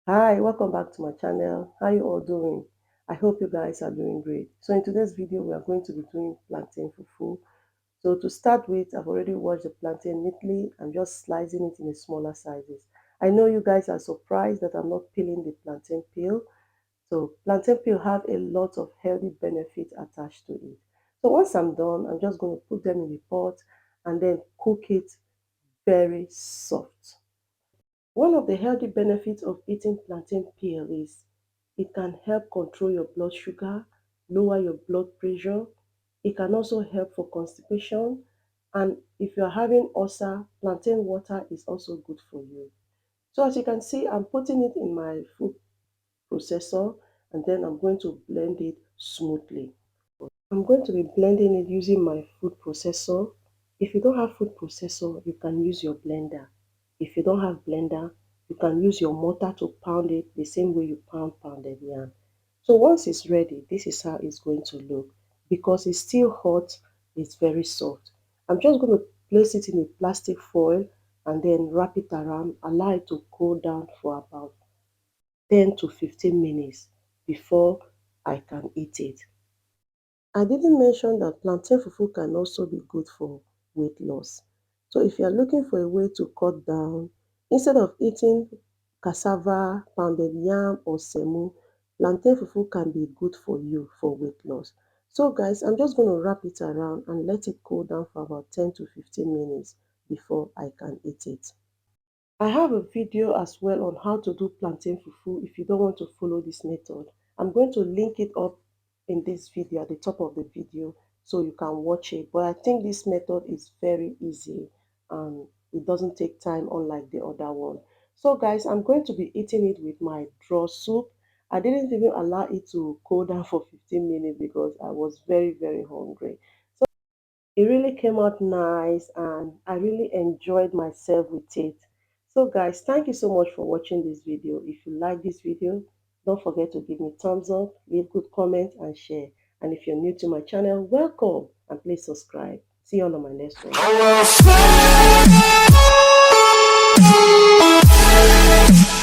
Hi, welcome back to my channel. How you all doing? I hope you guys are doing great. So in today's video, we are going to be doing plantain fufu. So to start with, I've already washed the plantain neatly. I'm just slicing it in a smaller sizes. I know you guys are surprised that I'm not peeling the plantain peel. So plantain peel have a lot of healthy benefits attached to it. So once I'm done, I'm just going to put them in the pot and then cook it very soft. One of the healthy benefits of eating plantain peel is it can help control your blood sugar, lower your blood pressure. It can also help for constipation. And if you're having ulcer, plantain water is also good for you. So as you can see, I'm putting it in my food processor and then I'm going to blend it smoothly. I'm going to be blending it using my food processor. If you don't have food processor, you can use your blender. If you don't have blender, you can use your mortar to pound it the same way you pounded yam. So once it's ready, this is how it's going to look. Because it's still hot, it's very soft. I'm just going to place it in a plastic foil and then wrap it around, allow it to cool down for about 10 to 15 minutes before I can eat it. I didn't mention that plantain fufu can also be good for weight loss. So if you are looking for a way to cut down, instead of eating cassava, pounded yam or semo, plantain fufu can be good for you for weight loss. So guys, I'm just going to wrap it around and let it cool down for about 10 to 15 minutes before I can eat it. I have a video as well on how to do plantain fufu if you don't want to follow this method. I'm going to link it up in this video at the top of the video so you can watch it. But I think this method is very easy and it doesn't take time unlike the other one. So guys, I'm going to be eating it with my draw soup. I didn't even allow it to cool down for 15 minutes because I was very hungry. It really came out nice and I really enjoyed myself with it. So guys, thank you so much for watching this video. If you like this video, don't forget to give me thumbs up, leave good comment and share. And if you're new to my channel, welcome and please subscribe. See you all on my next one.